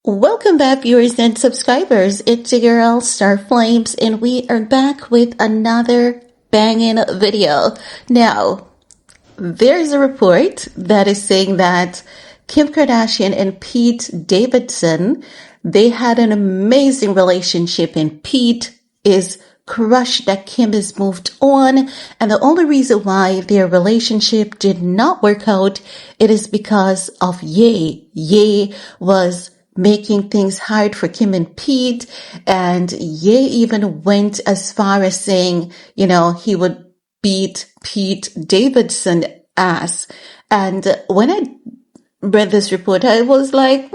Welcome back, viewers and subscribers. It's your girl, Star Flames, and we are back with another banging video. Now, there's a report that is saying that Kim Kardashian and Pete Davidson, they had an amazing relationship, and Pete is crushed that Kim has moved on, and the only reason why their relationship did not work out, it is because of Ye. Ye was making things hard for Kim and Pete, and Ye even went as far as saying, he would beat Pete Davidson ass. And when I read this report, I was like,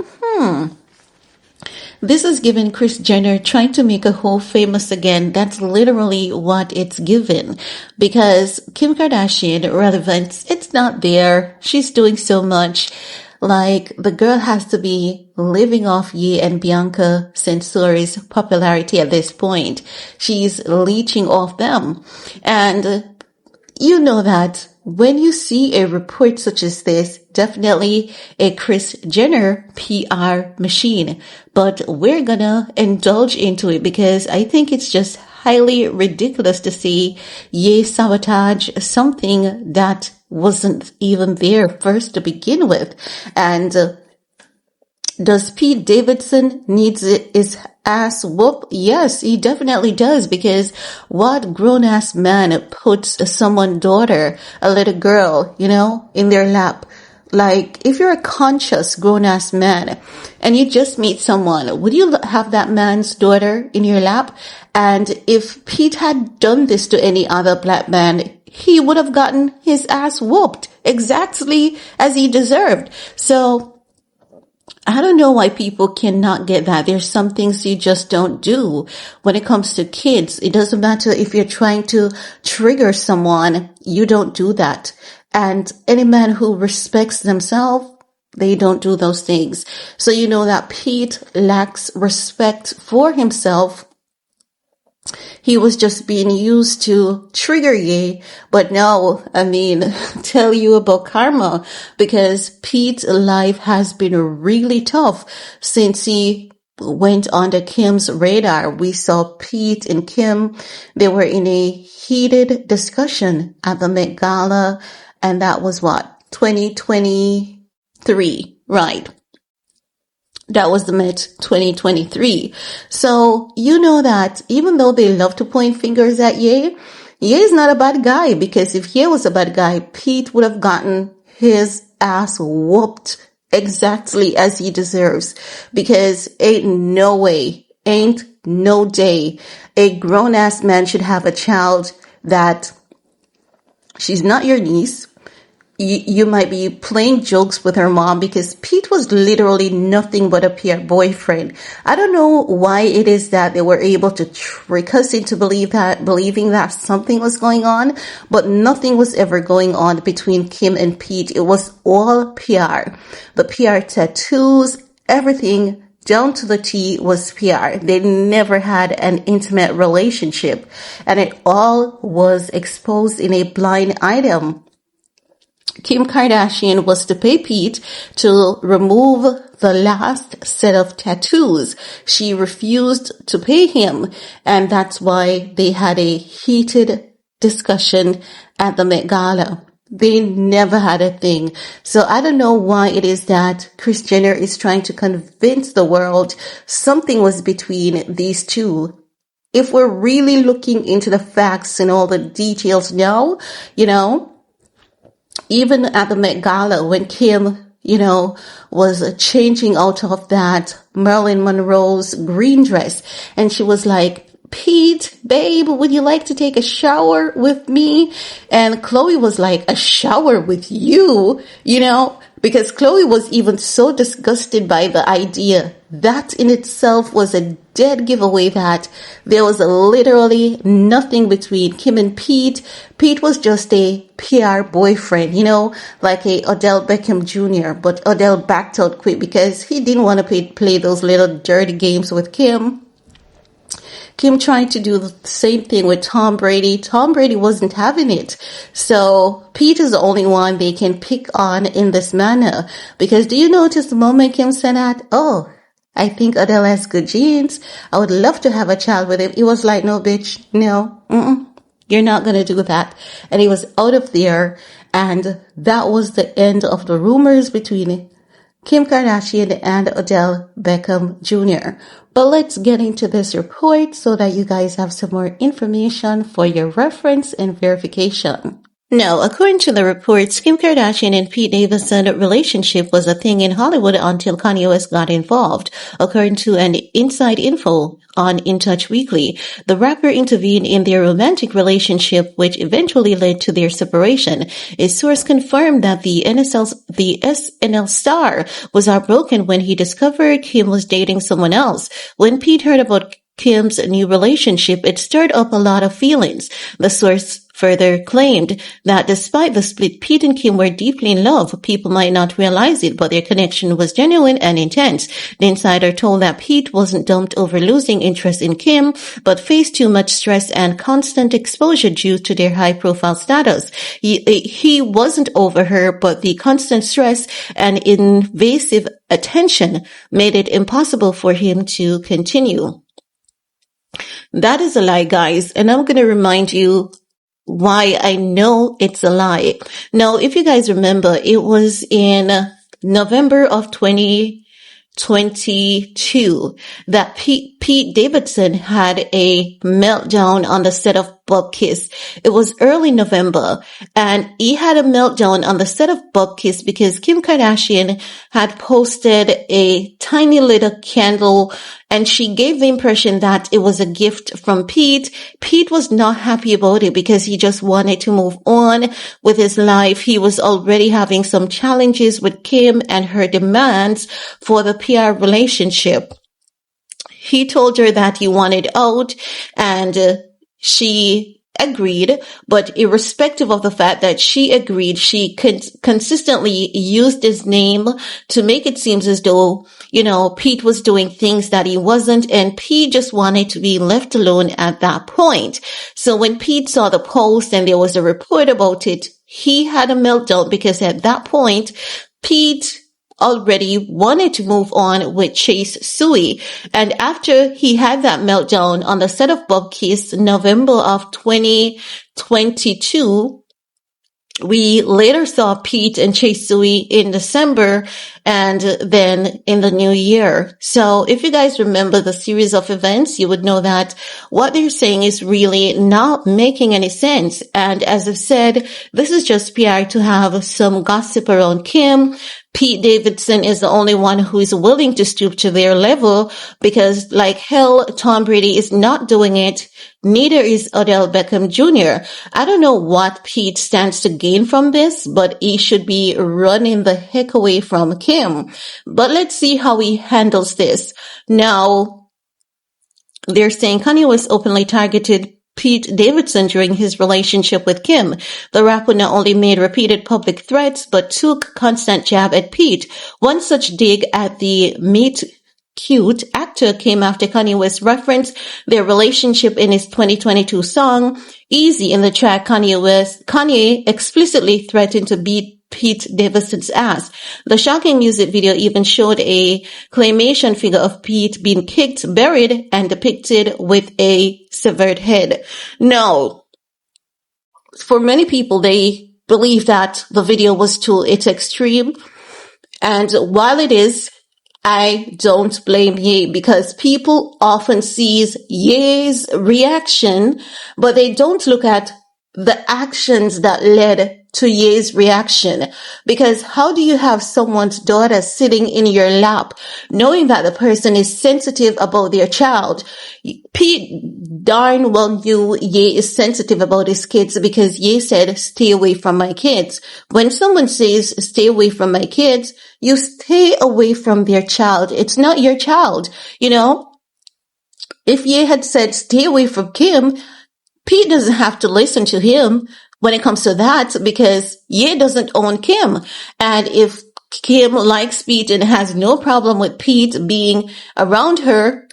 this is giving Kris Jenner trying to make a hoe famous again. That's literally what it's given. Because Kim Kardashian relevance, it's not there. She's doing so much. Like, the girl has to be living off Ye and Bianca Censori's popularity at this point. She's leeching off them. And you know that when you see a report such as this, definitely a Kris Jenner PR machine. But we're gonna indulge into it because I think it's just highly ridiculous to see Ye sabotage something that wasn't even there first to begin with. And does Pete Davidson needs his ass whoop? Yes, he definitely does, because what grown-ass man puts someone's daughter, a little girl, in their lap? Like, if you're a conscious grown-ass man and you just meet someone, would you have that man's daughter in your lap? And if Pete had done this to any other black man, he would have gotten his ass whooped exactly as he deserved. So I don't know why people cannot get that. There's some things you just don't do when it comes to kids. It doesn't matter if you're trying to trigger someone, you don't do that. And any man who respects themselves, they don't do those things. So you know that Pete lacks respect for himself. He was just being used to trigger Ye, but now, tell you about karma, because Pete's life has been really tough since he went under Kim's radar. We saw Pete and Kim, they were in a heated discussion at the Met Gala, and that was 2023, right? That was the Met 2023. So, you know that even though they love to point fingers at Ye, Ye is not a bad guy, because if Ye was a bad guy, Pete would have gotten his ass whooped exactly as he deserves, because ain't no day a grown-ass man should have a child that she's not your niece. You might be playing jokes with her mom, because Pete was literally nothing but a PR boyfriend. I don't know why it is that they were able to trick us into believing that something was going on, but nothing was ever going on between Kim and Pete. It was all PR. The PR tattoos, everything down to the T was PR. They never had an intimate relationship, and it all was exposed in a blind item. Kim Kardashian was to pay Pete to remove the last set of tattoos. She refused to pay him, and that's why they had a heated discussion at the Met Gala. They never had a thing. So I don't know why it is that Kris Jenner is trying to convince the world something was between these two. If we're really looking into the facts and all the details now, even at the Met Gala, when Kim, was changing out of that Marilyn Monroe's green dress, and she was like, Pete, babe, would you like to take a shower with me? And Khloe was like, a shower with you, because Khloe was even so disgusted by the idea. That in itself was a dead giveaway that there was literally nothing between Kim and Pete. Pete was just a PR boyfriend, like a Odell Beckham Jr., but Odell backed out quick because he didn't want to play those little dirty games with Kim. Kim tried to do the same thing with Tom Brady. Tom Brady wasn't having it. So Pete is the only one they can pick on in this manner. Because do you notice the moment Kim said that? Oh, I think Adele has good genes. I would love to have a child with him. He was like, no, bitch, no, you're not going to do that. And he was out of there. And that was the end of the rumors between Kim Kardashian and Odell Beckham Jr. But let's get into this report so that you guys have some more information for your reference and verification. Now, according to the reports, Kim Kardashian and Pete Davidson relationship was a thing in Hollywood until Kanye West got involved. According to an inside info on In Touch Weekly, the rapper intervened in their romantic relationship, which eventually led to their separation. A source confirmed that the SNL star was heartbroken when he discovered Kim was dating someone else. When Pete heard about Kim's new relationship, it stirred up a lot of feelings. The source further claimed that despite the split, Pete and Kim were deeply in love. People might not realize it, but their connection was genuine and intense. The insider told that Pete wasn't dumped over losing interest in Kim, but faced too much stress and constant exposure due to their high-profile status. He wasn't over her, but the constant stress and invasive attention made it impossible for him to continue. That is a lie, guys, and I'm going to remind you why I know it's a lie. Now, if you guys remember, it was in November of 2022 that Pete Davidson had a meltdown on the set of Bob Kiss. It was early November, and he had a meltdown on the set of Bob Kiss because Kim Kardashian had posted a tiny little candle, and she gave the impression that it was a gift from Pete. Pete was not happy about it because he just wanted to move on with his life. He was already having some challenges with Kim and her demands for the PR relationship. He told her that he wanted out, and she agreed, but irrespective of the fact that she agreed, she consistently used his name to make it seem as though, Pete was doing things that he wasn't, and Pete just wanted to be left alone at that point. So when Pete saw the post and there was a report about it, he had a meltdown because at that point, Pete already wanted to move on with Chase Sui. And after he had that meltdown on the set of Bob Kiss, November of 2022, we later saw Pete and Chase Sui in December and then in the new year. So if you guys remember the series of events, you would know that what they're saying is really not making any sense. And as I've said, this is just PR to have some gossip around Kim. Pete Davidson is the only one who is willing to stoop to their level because, like hell, Tom Brady is not doing it. Neither is Odell Beckham Jr. I don't know what Pete stands to gain from this, but he should be running the heck away from Kim. But let's see how he handles this. Now, they're saying Kanye West openly targeted Pete Davidson during his relationship with Kim. The rapper not only made repeated public threats, but took constant jab at Pete. One such dig at the meet cute actor came after Kanye West referenced their relationship in his 2022 song, Easy. In the track, Kanye explicitly threatened to beat Pete Davidson's ass. The shocking music video even showed a claymation figure of Pete being kicked, buried, and depicted with a severed head. Now, for many people, they believe that the video was to its extreme. And while it is, I don't blame Ye because people often sees Ye's reaction, but they don't look at the actions that led to Ye's reaction. Because how do you have someone's daughter sitting in your lap knowing that the person is sensitive about their child? Pete darn well knew Ye is sensitive about his kids because Ye said, stay away from my kids. When someone says, stay away from my kids, you stay away from their child. It's not your child, If Ye had said, stay away from Kim, Pete doesn't have to listen to him when it comes to that because Ye doesn't own Kim. And if Kim likes Pete and has no problem with Pete being around her,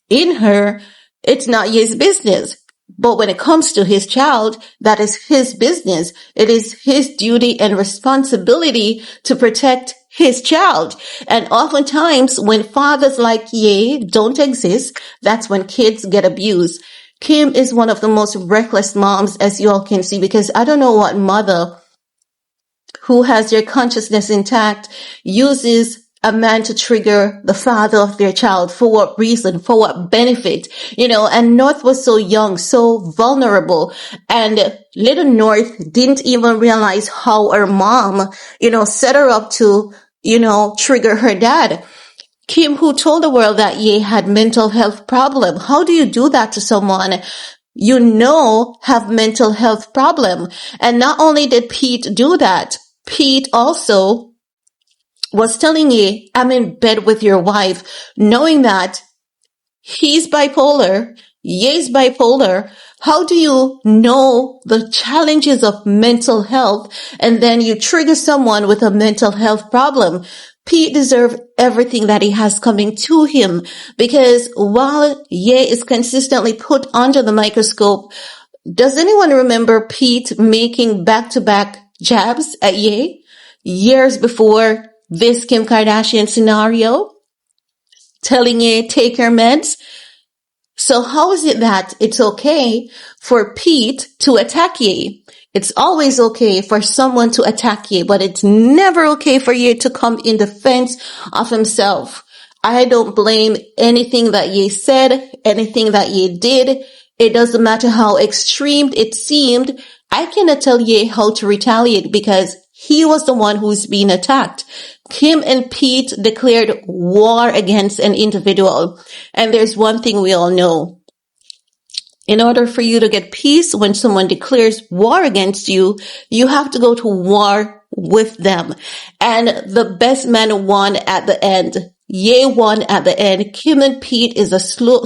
in her, it's not Ye's business. But when it comes to his child, that is his business. It is his duty and responsibility to protect his child. And oftentimes when fathers like Ye don't exist, that's when kids get abused. Kim is one of the most reckless moms, as you all can see, because I don't know what mother who has their consciousness intact uses a man to trigger the father of their child. For what reason? For what benefit? And North was so young, so vulnerable. And little North didn't even realize how her mom, set her up to, trigger her dad. Kim, who told the world that Ye had mental health problem. How do you do that to someone have mental health problem? And not only did Pete do that, Pete also was telling Ye, I'm in bed with your wife, knowing that he's bipolar, Ye's bipolar. How do you know the challenges of mental health and then you trigger someone with a mental health problem? Pete deserves everything that he has coming to him, because while Ye is consistently put under the microscope, does anyone remember Pete making back-to-back jabs at Ye years before this Kim Kardashian scenario, telling Ye take her meds? So how is it that it's okay for Pete to attack Ye? It's always okay for someone to attack Ye, but it's never okay for Ye to come in defense of himself. I don't blame anything that Ye said, anything that Ye did. It doesn't matter how extreme it seemed. I cannot tell Ye how to retaliate because he was the one who's being attacked. Kim and Pete declared war against an individual. And there's one thing we all know. In order for you to get peace when someone declares war against you, you have to go to war with them. And the best man won at the end. Ye won at the end. Kim and Pete is a slow,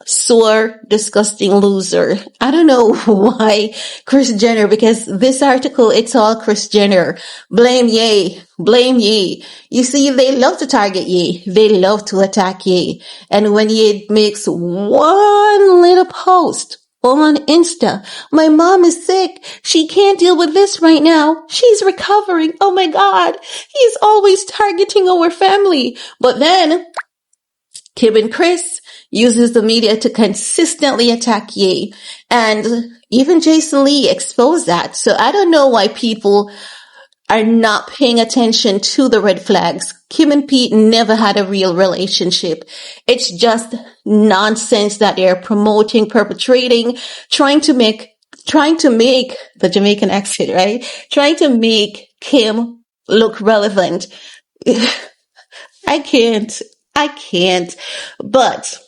sore, disgusting loser. I don't know why Kris Jenner, because this article, it's all Kris Jenner. Blame Ye. Blame Ye. You see, they love to target Ye. They love to attack Ye. And when Ye makes one little post on Insta, my mom is sick. She can't deal with this right now. She's recovering. Oh my God. He's always targeting our family. But then Kim and Kris uses the media to consistently attack Ye. And even Jason Lee exposed that. So I don't know why people are not paying attention to the red flags. Kim and Pete never had a real relationship. It's just nonsense that they're promoting, perpetrating, trying to make the Jamaican accent, right? Trying to make Kim look relevant. I can't. But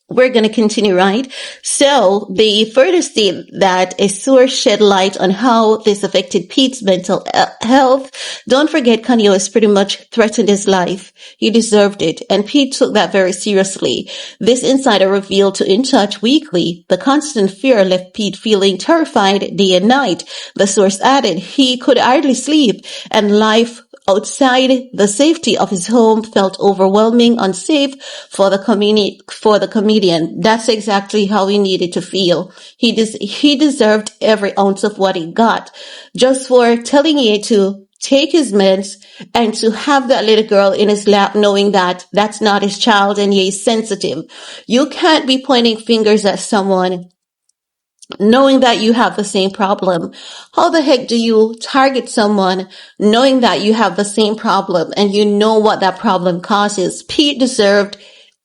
we're going to continue, right? So they further state that a source shed light on how this affected Pete's mental health. Don't forget, Kanye West pretty much threatened his life. He deserved it. And Pete took that very seriously. This insider revealed to In Touch Weekly the constant fear left Pete feeling terrified day and night. The source added he could hardly sleep and life outside the safety of his home felt overwhelming, unsafe for the comedian. That's exactly how he needed to feel. He deserved every ounce of what he got, just for telling Ye to take his meds and to have that little girl in his lap, knowing that that's not his child and Ye's sensitive. You can't be pointing fingers at someone knowing that you have the same problem. How the heck do you target someone knowing that you have the same problem and you know what that problem causes? Pete deserved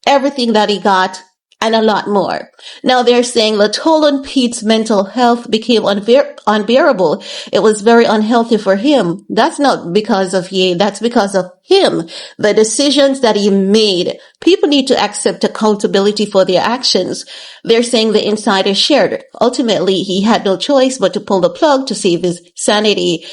everything that he got and a lot more. Now they're saying the toll on Pete's mental health became unbearable. It was very unhealthy for him. That's not because of Ye. That's because of him. The decisions that he made. People need to accept accountability for their actions. They're saying the insider shared. Ultimately, he had no choice but to pull the plug to save his sanity.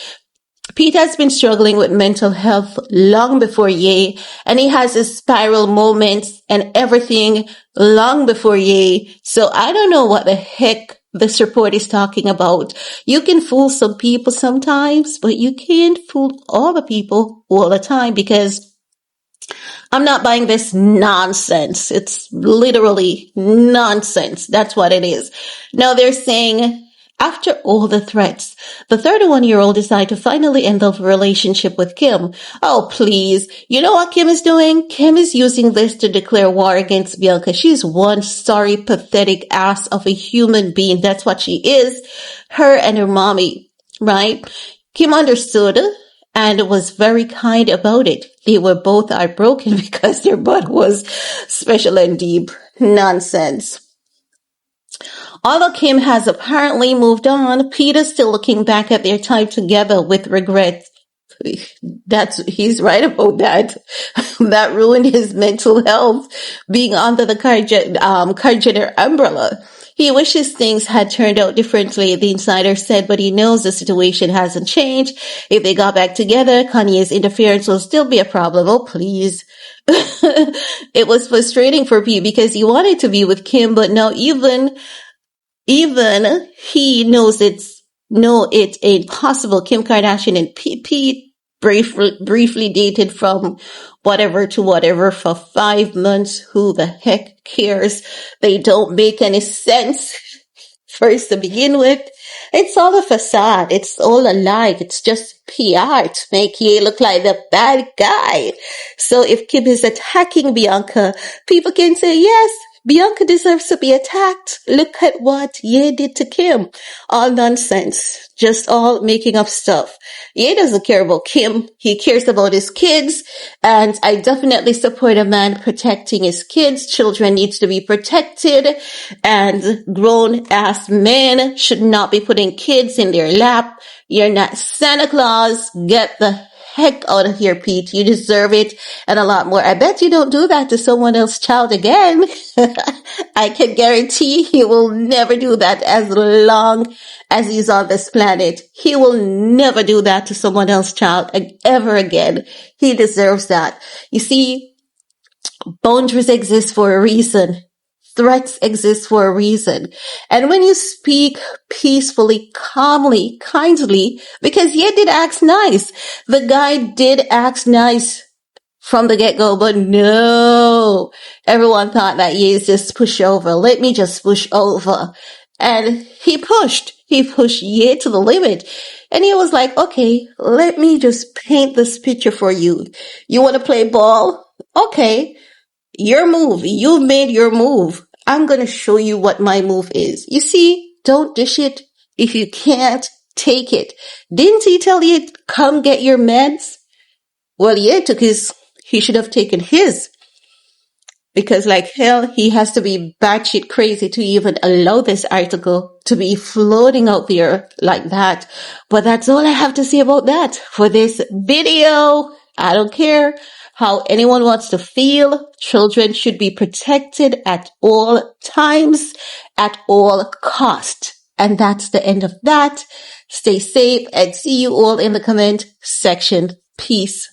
Pete has been struggling with mental health long before Ye, and he has his spiral moments and everything long before Ye. So I don't know what the heck this report is talking about. You can fool some people sometimes, but you can't fool all the people all the time, because I'm not buying this nonsense. It's literally nonsense. That's what it is. Now they're saying After all the threats, the 31-year-old decided to finally end the relationship with Kim. Oh, please. You know what Kim is doing? Kim is using this to declare war against Bianca. She's one sorry, pathetic ass of a human being. That's what she is. Her and her mommy, right? Kim understood and was very kind about it. They were both heartbroken because their butt was special and deep. Nonsense. Although Kim has apparently moved on, Pete is still looking back at their time together with regret. He's right about that. That ruined his mental health, being under the Kardashian umbrella. He wishes things had turned out differently, the insider said, but he knows the situation hasn't changed. If they got back together, Kanye's interference will still be a problem. Oh, please. It was frustrating for Pete because he wanted to be with Kim, but now even he knows it's ain't possible. Kim Kardashian and Pete briefly dated from whatever to whatever for 5 months. Who the heck cares? They don't make any sense. First to begin with, it's all a facade. It's all a lie. It's just PR to make Ye look like the bad guy. So if Kim is attacking Bianca, people can say, yes, Bianca deserves to be attacked. Look at what Ye did to Kim. All nonsense. Just all making up stuff. Ye doesn't care about Kim. He cares about his kids. And I definitely support a man protecting his kids. Children needs to be protected. And grown-ass men should not be putting kids in their lap. You're not Santa Claus. Get the heck out of here, Pete. You deserve it and a lot more. I bet you don't do that to someone else's child again. I can guarantee he will never do that as long as he's on this planet. He will never do that to someone else's child ever again. He deserves that. You see, boundaries exist for a reason. Threats exist for a reason. And when you speak peacefully, calmly, kindly, because Ye did act nice. The guy did act nice from the get-go, but no. Everyone thought that Ye is just pushover. Let me just push over. And he pushed Ye to the limit. And he was like, okay, let me just paint this picture for you. You want to play ball? Okay. Your move. You made your move. I'm going to show you what my move is. You see, don't dish it. If you can't, take it. Didn't he tell you, come get your meds? Well, yeah, he should have taken his. Because like hell, he has to be batshit crazy to even allow this article to be floating out there like that. But that's all I have to say about that for this video. I don't care how anyone wants to feel. Children should be protected at all times, at all cost. And that's the end of that. Stay safe and see you all in the comment section. Peace.